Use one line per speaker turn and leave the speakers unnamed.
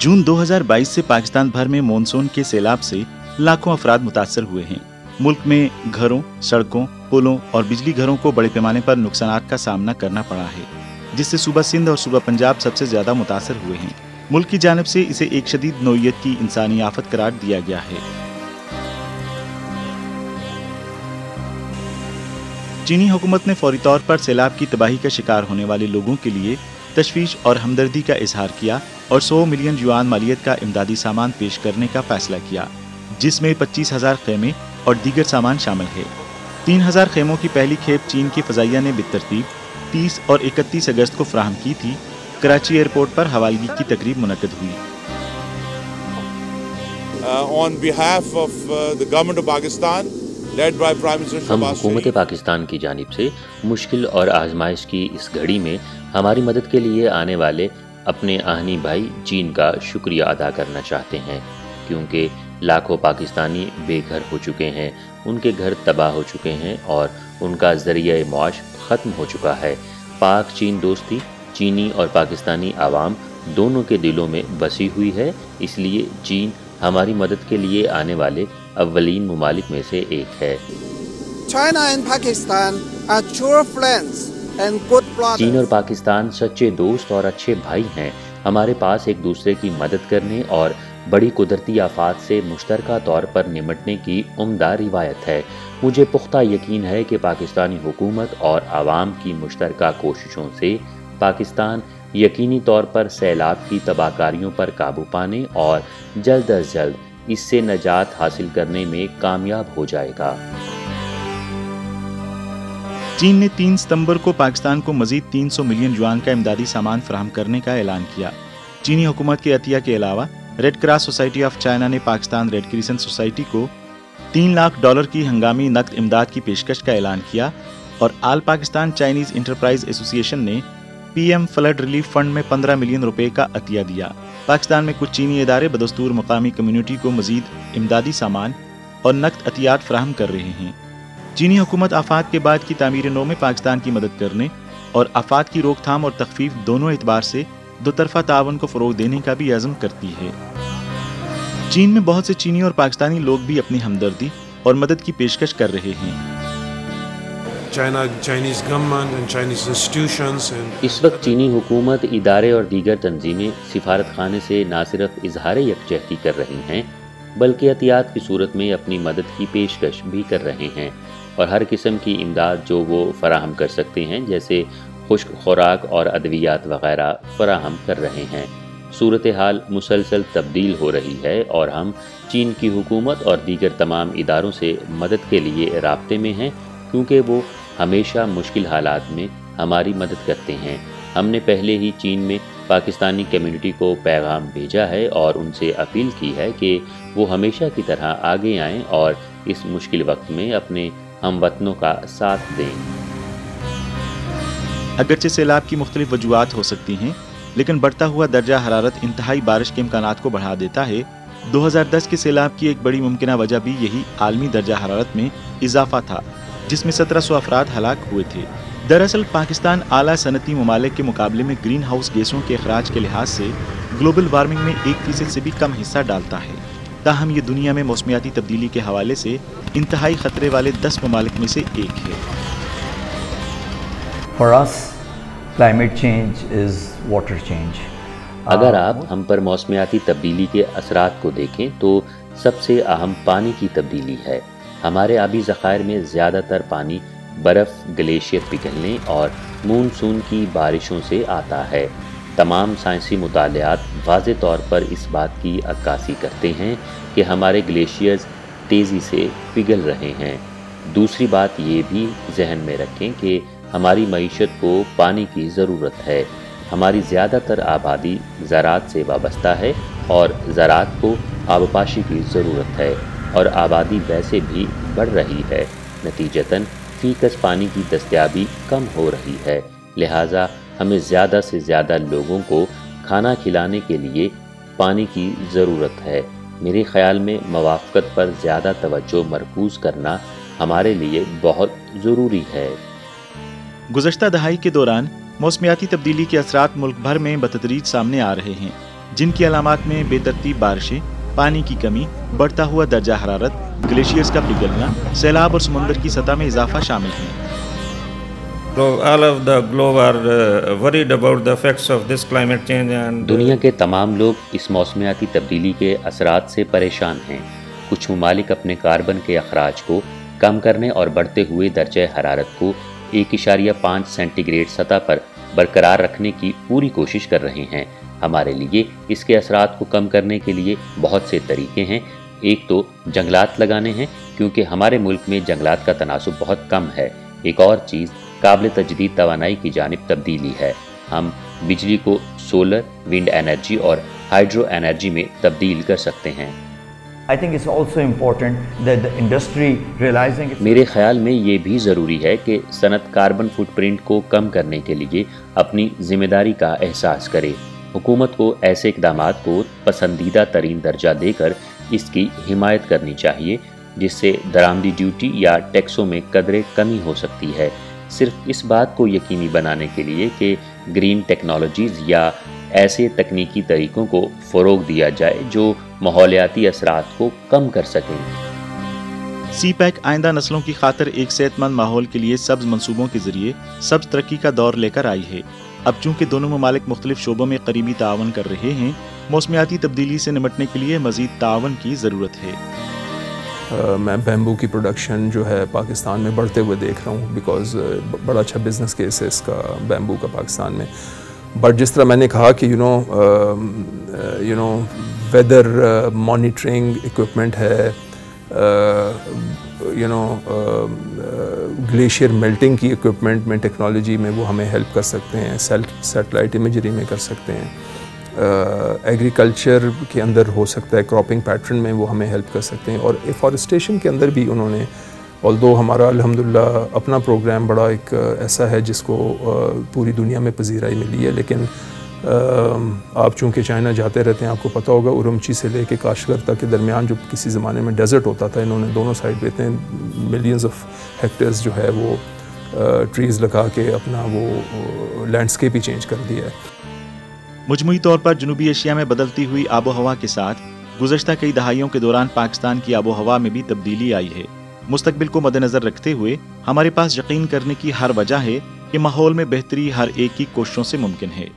जून 2022 से पाकिस्तान भर में मॉनसून के सैलाब से लाखों अफराद मुतासर हुए हैं। मुल्क में घरों, सड़कों, पुलों और बिजली घरों को बड़े पैमाने पर नुकसान का सामना करना पड़ा है, जिससे सूबा सिंध और सूबा पंजाब सबसे ज्यादा मुतासर हुए हैं। मुल्क की जानिब से इसे एक शदीद नौइयत की इंसानी आफत करार दिया गया है। चीनी हुकूमत ने फौरी तौर पर सैलाब की तबाही का शिकार होने वाले लोगों के लिए तशवीश और हमदर्दी का इजहार किया और 100 मिलियन युआन मालियत का इमदादी सामान पेश करने का फैसला किया, जिसमें 25,000 खेमे और दीगर सामान शामिल है। 3,000 खेमों की पहली खेप चीन की फजाइया ने बेतरतीब 30 और 31 अगस्त को फराहम की थी। कराची एयरपोर्ट पर हवालगी की तकरीब मुनक्कद हुई।
On behalf of the government of Pakistan, led by Prime Minister
हम
Shahbaz
हुकूमत
Sharif,
पाकिस्तान की जानिब से मुश्किल और आजमाइश की इस घड़ी में हमारी मदद के लिए आने वाले अपने आहनी भाई चीन का शुक्रिया अदा करना चाहते हैं, क्योंकि लाखों पाकिस्तानी बेघर हो चुके हैं, उनके घर तबाह हो चुके हैं और उनका ज़रिया मुआश ख़त्म हो चुका है। पाक चीन दोस्ती चीनी और पाकिस्तानी आवाम दोनों के दिलों में बसी हुई है, इसलिए चीन हमारी मदद के लिए आने वाले अव्वलीन मुमालिक में से एक है।
China and Pakistan are true friends and good brothers.
चीन और पाकिस्तान सच्चे दोस्त और अच्छे भाई हैं। हमारे पास एक दूसरे की मदद करने और बड़ी कुदरती आफात से मुश्तरका तौर पर निमटने की उम्दा रिवायत है। मुझे पुख्ता यकीन है कि पाकिस्तानी हुकूमत और आवाम की मुश्तरका कोशिशों से पाकिस्तान यकीनी तौर पर सैलाब की तबाहकारियों पर काबू पाने और जल्द अज जल्द इससे नजात हासिल करने में कामयाब हो जाएगा।
चीन ने 3 सितंबर को पाकिस्तान को मजीद 300 मिलियन युआन का इमदादी सामान फराहम करने का ऐलान किया। चीनी हुकूमत के अतिया के अलावा red cross society of China ने पाकिस्तान रेड क्रिसेंट सोसाइटी को $3 लाख की हंगामी नकद इमदाद की पेशकश का ऐलान किया और आल पाकिस्तान चाइनीज इंटरप्राइज एसोसिएशन ने PM फ्लड रिलीफ फंड में 15 मिलियन रुपए का अतिया दिया। पाकिस्तान में कुछ चीनी इदारे बदस्तूर मकामी कम्युनिटी को मजीद इमदादी सामान और नकद अतियात फराहम कर रहे हैं। चीनी हुकूमत आफात के बाद की तामीर नौ में पाकिस्तान की मदद करने और आफात की रोकथाम और तखफीफ दोनों एतबार से दो तरफा तावन को फ़रोग देने का भी अज़्म करती है। चीन में बहुत से चीनी और पाकिस्तानी लोग भी अपनी हमदर्दी और मदद की पेशकश कर रहे हैं।
Chinese government and Chinese institutions and
इस वक्त चीनी हुकूमत, इदारे और दीगर तंजीमें सिफारत खाने से न सिर्फ इजहार यकजहती कर रही हैं, बल्कि एहतियात की सूरत में अपनी मदद की पेशकश भी कर रहे हैं और हर किस्म की इमदाद जो वो फराहम कर सकते हैं, जैसे खुश्क खुराक और अद्वियात वगैरह फराहम कर रहे हैं। सूरत हाल मुसलसल तब्दील हो रही है और हम चीन की हुकूमत और दीगर तमाम इदारों से मदद के लिए राब्ते में हैं, क्योंकि वो हमेशा मुश्किल हालात में हमारी मदद करते हैं। हमने पहले ही चीन में पाकिस्तानी कम्युनिटी को पैगाम भेजा है और उनसे अपील की है कि वो हमेशा की तरह आगे आएं और इस मुश्किल वक्त में अपने हमवतनों का साथ दें।
अगरचे सैलाब की मुख्तलिफ वजूहात हो सकती हैं, लेकिन बढ़ता हुआ दर्जा हरारत इंतहाई बारिश के इम्कानात को बढ़ा देता है। 2010 के सैलाब की एक बड़ी मुमकिना वजह भी यही आलमी दर्जा हरारत में इजाफा था, जिसमें 1700 अफराद हलाक हुए थे। दरअसल पाकिस्तान आला सनती ममालिक के मुकाबले में ग्रीन हाउस गैसों के अखराज के लिहाज से ग्लोबल वार्मिंग में 1% से भी कम हिस्सा डालता है। ताहम ये दुनिया में मौसमियाती तब्दीली के हवाले से इंतहाई खतरे वाले 10 ममालिक में से एक है।
For us, climate change is water change.
अगर आप हम पर मौसमियाती तब्दीली के असरात को देखें तो सबसे अहम पानी की तब्दीली है। हमारे आबी ज़खायर में ज़्यादातर पानी बर्फ़, ग्लेशियर पिघलने और मानसून की बारिशों से आता है। तमाम साइंसी मुतालियात वाज़े तौर पर इस बात की अक्कासी करते हैं कि हमारे ग्लेशियर्स तेज़ी से पिघल रहे हैं। दूसरी बात ये भी जहन में रखें कि हमारी मईशत को पानी की ज़रूरत है। हमारी ज़्यादातर आबादी ज़राअत से वाबस्ता है और ज़राअत को आबपाशी की ज़रूरत है और आबादी वैसे भी बढ़ रही है। नतीजतन फ़ीकस पानी की दस्तयाबी कम हो रही है, लिहाजा हमें ज़्यादा से ज़्यादा लोगों को खाना खिलाने के लिए पानी की ज़रूरत है। मेरे ख़याल में मवाफ़क़त पर ज़्यादा तवज्जो मरकूज़ करना हमारे लिए बहुत ज़रूरी है।
गुज़श्ता दहाई के दौरान मौसमियाती तब्दीली के असरात मुल्क भर में बतदरीज सामने आ रहे हैं। जिनकी अलामात में बेतरतीब बारिशें, पानी की कमी, बढ़ता हुआ दर्जा हरारत, ग्लेशियर्स का पिघलना, सैलाब और समुंदर की सतह में इजाफा शामिल हैं।
All of the globe are worried about the effects of this climate change and
दुनिया के तमाम लोग इस मौसमियाती तब्दीली के असरात से परेशान हैं। कुछ ममालिक अपने कार्बन के अखराज को कम करने और बढ़ते हुए दर्जे हरारत को 1.5 सेंटीग्रेड सतह पर बरकरार रखने की पूरी कोशिश कर रहे हैं। हमारे लिए इसके असरात को कम करने के लिए बहुत से तरीके हैं। एक तो जंगलात लगाने हैं, क्योंकि हमारे मुल्क में जंगलात का तनासुब बहुत कम है। एक और चीज़ काबिल तजदीद तवानाई की जानिब तब्दीली है। हम बिजली को सोलर, विंड एनर्जी और हाइड्रो एनर्जी में तब्दील कर सकते हैं।
I think it's also important that the industry realizing
मेरे ख्याल में ये भी ज़रूरी है कि सनत कार्बन फुटप्रिंट को कम करने के लिए अपनी जिम्मेदारी का एहसास करे। हुकूमत को ऐसे इक़दामात को पसंदीदा तरीन दर्जा देकर इसकी हिमायत करनी चाहिए, जिससे दरामदी ड्यूटी या टैक्सों में कदरे कमी हो सकती है। सिर्फ इस बात को यकीनी बनाने के लिए कि ग्रीन टेक्नोलॉजीज़ या ऐसे तकनीकी तरीक़ों को फ़रोग़ दिया जाए जो माहौलियाती असरात को कम कर सकें।
CPEC आइंदा नस्लों की खातिर एक सेहतमंद माहौल के लिए सब्ज़ मंसूबों के ज़रिए सब्ज़ तरक्की का दौर लेकर आई है। अब चूँकि दोनों ममालिक मुख्तलिफ शोबों में करीबी तावन कर रहे हैं, मौसमियाती तब्दीली से निपटने के लिए मज़ीद तावन की ज़रूरत है।
मैं बैम्बू की प्रोडक्शन जो है पाकिस्तान में बढ़ते हुए देख रहा हूँ, बिकॉज़ बड़ा अच्छा बिज़नेस केस है इसका बैम्बू का पाकिस्तान में। बट जिस तरह मैंने कहा कि you know whether monitoring equipment है, ग्लेशियर मेल्टिंग की इक्विपमेंट में टेक्नोलॉजी में वो हमें हेल्प कर सकते हैं, सैटेलाइट इमेजरी में कर सकते हैं, एग्रीकल्चर के अंदर हो सकता है, क्रॉपिंग पैटर्न में वो हमें हेल्प कर सकते हैं, और एफॉरेस्टेशन के अंदर भी उन्होंने, ऑल्दो हमारा अल्हम्दुलिल्लाह अपना प्रोग्राम बड़ा एक ऐसा है जिसको पूरी दुनिया में पजीराई मिली है, लेकिन आप चूँकि चाइना जाते रहते हैं, आपको पता होगा उरुमची से लेके काशगर तक के दरमियान जो किसी ज़माने में डेजर्ट होता था, इन्होंने दोनों साइड पे इतने मिलियंस ऑफ हेक्टेयर्स जो है वो ट्रीज़ लगा के अपना वो लैंडस्केप ही चेंज कर दिया है।
मजमूई तौर पर जनूबी एशिया में बदलती हुई आबो हवा के साथ गुज़श्ता कई दहाइयों के दौरान पाकिस्तान की आबो हवा में भी तब्दीली आई है। मुस्तकबिल को मद्देनज़र रखते हुए हमारे पास यकीन करने की हर वजह है कि माहौल में बेहतरी हर एक की कोशिशों से मुमकिन है।